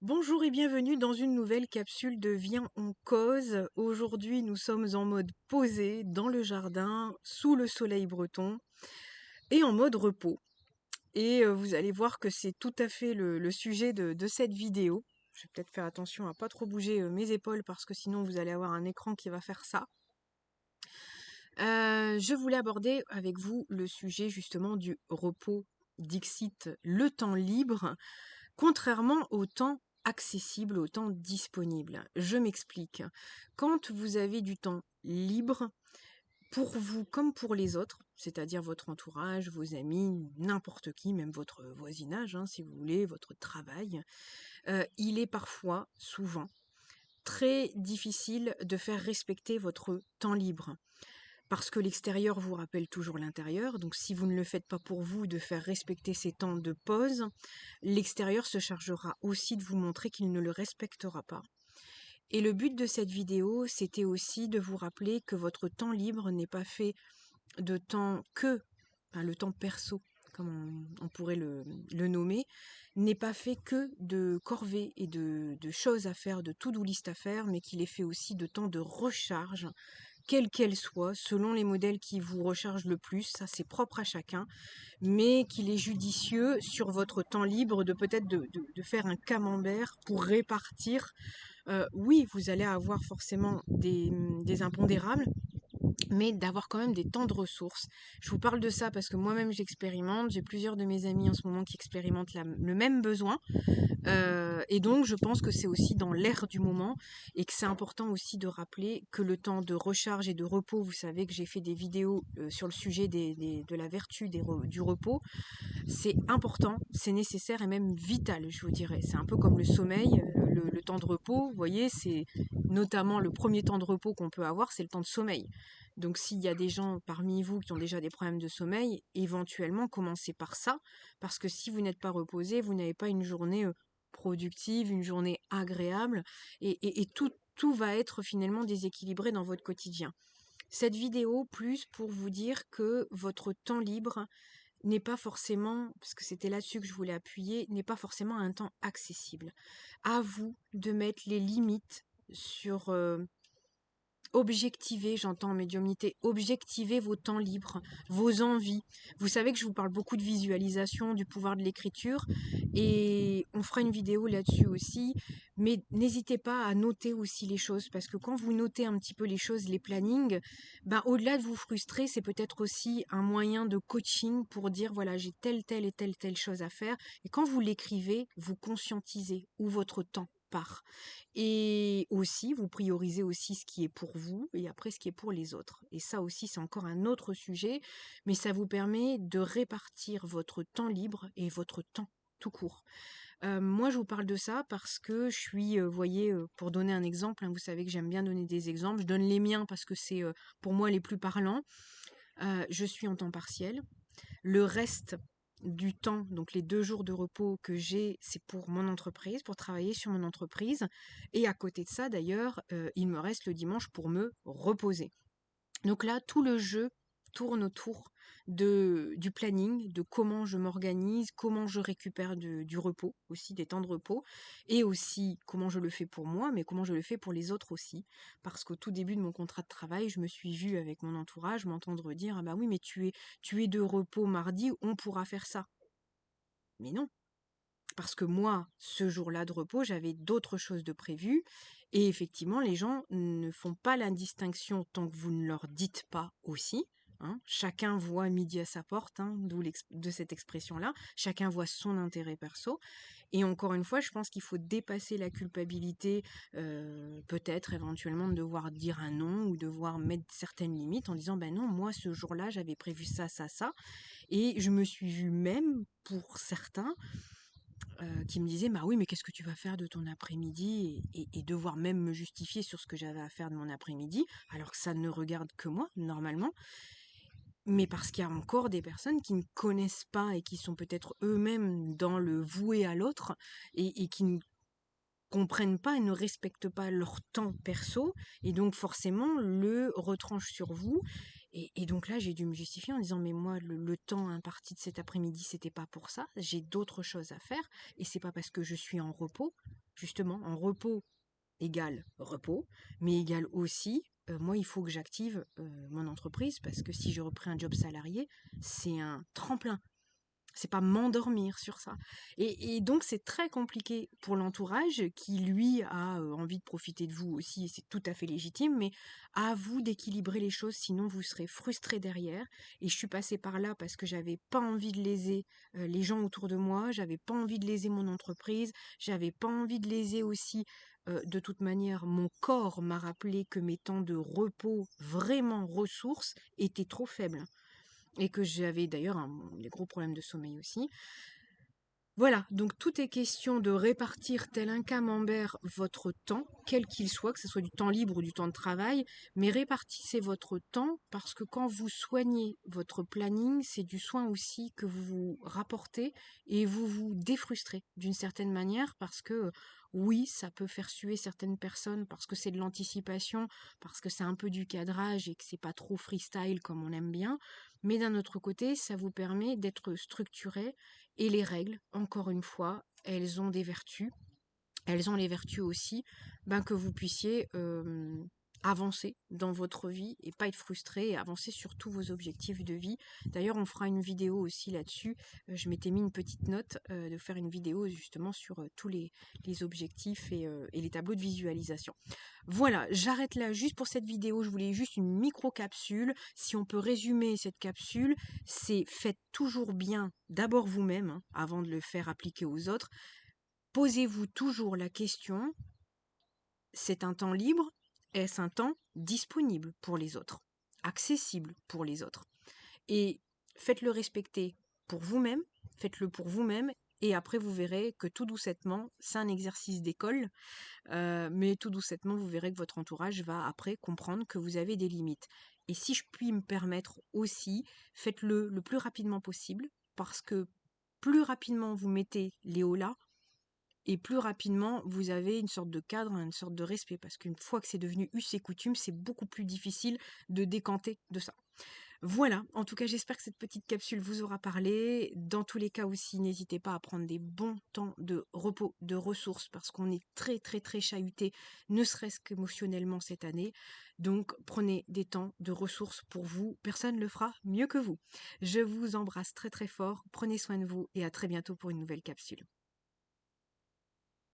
Bonjour et bienvenue dans une nouvelle capsule de Viens on cause. Aujourd'hui, nous sommes en mode posé dans le jardin, sous le soleil breton et en mode repos. Et vous allez voir que c'est tout à fait le sujet de cette vidéo. Je vais peut-être faire attention à pas trop bouger mes épaules parce que sinon vous allez avoir un écran qui va faire ça. Je voulais aborder avec vous le sujet justement du repos, dixit le temps libre, contrairement au temps accessible, au temps disponible. Je m'explique. Quand vous avez du temps libre, pour vous comme pour les autres, c'est-à-dire votre entourage, vos amis, n'importe qui, même votre voisinage, hein, si vous voulez, votre travail, il est parfois, souvent, très difficile de faire respecter votre temps libre parce que l'extérieur vous rappelle toujours l'intérieur. Donc si vous ne le faites pas pour vous, de faire respecter ces temps de pause, l'extérieur se chargera aussi de vous montrer qu'il ne le respectera pas. Et le but de cette vidéo, c'était aussi de vous rappeler que votre temps libre n'est pas fait de temps que, enfin, le temps perso, comme on pourrait le nommer, n'est pas fait que de corvées et de choses à faire, de to-do list à faire, mais qu'il est fait aussi de temps de recharge, quelle qu'elle soit, selon les modèles qui vous rechargent le plus, ça c'est propre à chacun, mais qu'il est judicieux sur votre temps libre de peut-être de faire un camembert pour répartir. Oui, vous allez avoir forcément des impondérables, mais d'avoir quand même des temps de ressources. Je vous parle de ça parce que moi-même j'expérimente, j'ai plusieurs de mes amis en ce moment qui expérimentent le même besoin, et donc je pense que c'est aussi dans l'air du moment et que c'est important aussi de rappeler que le temps de recharge et de repos, vous savez que j'ai fait des vidéos sur le sujet de la vertu du repos, c'est important, c'est nécessaire et même vital, je vous dirais. C'est un peu comme le sommeil, le temps de repos, vous voyez, c'est notamment le premier temps de repos qu'on peut avoir, c'est le temps de sommeil. Donc s'il y a des gens parmi vous qui ont déjà des problèmes de sommeil, éventuellement commencez par ça, parce que si vous n'êtes pas reposé, vous n'avez pas une journée productive, une journée agréable, et tout va être finalement déséquilibré dans votre quotidien. Cette vidéo, plus pour vous dire que votre temps libre n'est pas forcément, parce que c'était là-dessus que je voulais appuyer, n'est pas forcément un temps accessible. À vous de mettre les limites sur objectiver, j'entends en médiumnité, objectiver vos temps libres, vos envies. Vous savez que je vous parle beaucoup de visualisation, du pouvoir de l'écriture, et on fera une vidéo là-dessus aussi, mais n'hésitez pas à noter aussi les choses, parce que quand vous notez un petit peu les choses, les plannings, ben, au-delà de vous frustrer, c'est peut-être aussi un moyen de coaching pour dire, voilà, j'ai telle et telle chose à faire, et quand vous l'écrivez, vous conscientisez où votre temps part. Et aussi, vous priorisez aussi ce qui est pour vous et après ce qui est pour les autres. Et ça aussi, c'est encore un autre sujet, mais ça vous permet de répartir votre temps libre et votre temps tout court. Moi, je vous parle de ça parce que je suis, voyez, pour donner un exemple, hein, vous savez que j'aime bien donner des exemples, je donne les miens parce que c'est pour moi les plus parlants. Je suis en temps partiel. Le reste du temps, donc les 2 jours de repos que j'ai, c'est pour mon entreprise, pour travailler sur mon entreprise. Et à côté de ça, d'ailleurs, il me reste le dimanche pour me reposer. Donc là, tout le jeu tourne autour du planning, de comment je m'organise, comment je récupère du repos, aussi des temps de repos, et aussi comment je le fais pour moi, mais comment je le fais pour les autres aussi. Parce qu'au tout début de mon contrat de travail, je me suis vue avec mon entourage m'entendre dire: ah bah oui, mais tu es de repos mardi, on pourra faire ça. Mais non, parce que moi, ce jour-là de repos, j'avais d'autres choses de prévues. Et effectivement, les gens ne font pas la distinction tant que vous ne leur dites pas aussi. Hein. Chacun voit midi à sa porte, hein, d'où de cette expression-là. Chacun voit son intérêt perso. Et encore une fois, je pense qu'il faut dépasser la culpabilité, peut-être éventuellement de devoir dire un non ou devoir mettre certaines limites en disant, ben non, moi ce jour-là, j'avais prévu ça, ça, ça. Et je me suis vue même, pour certains, qui me disait: bah oui, mais qu'est-ce que tu vas faire de ton après-midi, et devoir même me justifier sur ce que j'avais à faire de mon après-midi, alors que ça ne regarde que moi, normalement. Mais parce qu'il y a encore des personnes qui ne connaissent pas et qui sont peut-être eux-mêmes dans le voué à l'autre et qui ne comprennent pas et ne respectent pas leur temps perso et donc forcément le retranchent sur vous. Et donc là, j'ai dû me justifier en disant: mais moi, le temps imparti de cet après-midi, c'était pas pour ça. J'ai d'autres choses à faire et c'est pas parce que je suis en repos justement, en repos égale repos, mais égale aussi, moi, il faut que j'active mon entreprise parce que si je reprends un job salarié, c'est un tremplin. C'est pas m'endormir sur ça. Et donc c'est très compliqué pour l'entourage qui lui a envie de profiter de vous aussi, et c'est tout à fait légitime, mais à vous d'équilibrer les choses, sinon vous serez frustré derrière. Et je suis passée par là parce que j'avais pas envie de léser les gens autour de moi, j'avais pas envie de léser mon entreprise, j'avais pas envie de léser aussi. De toute manière, mon corps m'a rappelé que mes temps de repos, vraiment ressources, étaient trop faibles et que j'avais d'ailleurs des gros problèmes de sommeil aussi. Voilà, donc tout est question de répartir tel un camembert votre temps, quel qu'il soit, que ce soit du temps libre ou du temps de travail, mais répartissez votre temps parce que quand vous soignez votre planning, c'est du soin aussi que vous vous rapportez et vous vous défrustrez d'une certaine manière parce que oui, ça peut faire suer certaines personnes parce que c'est de l'anticipation, parce que c'est un peu du cadrage et que c'est pas trop freestyle comme on aime bien, mais d'un autre côté, ça vous permet d'être structuré et les règles, encore une fois, elles ont des vertus. Elles ont les vertus aussi que vous puissiez avancer dans votre vie et pas être frustré et avancer sur tous vos objectifs de vie. D'ailleurs, on fera une vidéo aussi là-dessus. Je m'étais mis une petite note de faire une vidéo justement sur tous les objectifs et les tableaux de visualisation. Voilà, j'arrête là juste pour cette vidéo. Je voulais juste une micro-capsule. Si on peut résumer cette capsule, c'est faites toujours bien d'abord vous-même avant de le faire appliquer aux autres. Posez-vous toujours la question, c'est un temps libre? Est-ce un temps disponible pour les autres? Accessible pour les autres? Et faites-le respecter pour vous-même, faites-le pour vous-même, et après vous verrez que tout doucettement, c'est un exercice d'école, mais tout doucettement, vous verrez que votre entourage va après comprendre que vous avez des limites. Et si je puis me permettre aussi, faites-le le plus rapidement possible, parce que plus rapidement vous mettez les hauts là, et plus rapidement vous avez une sorte de cadre, une sorte de respect, parce qu'une fois que c'est devenu us et coutume, c'est beaucoup plus difficile de décanter de ça. Voilà, en tout cas j'espère que cette petite capsule vous aura parlé. Dans tous les cas aussi, n'hésitez pas à prendre des bons temps de repos, de ressources, parce qu'on est très très très chahuté, ne serait-ce qu'émotionnellement cette année. Donc prenez des temps de ressources pour vous, personne ne le fera mieux que vous. Je vous embrasse très très fort, prenez soin de vous et à très bientôt pour une nouvelle capsule.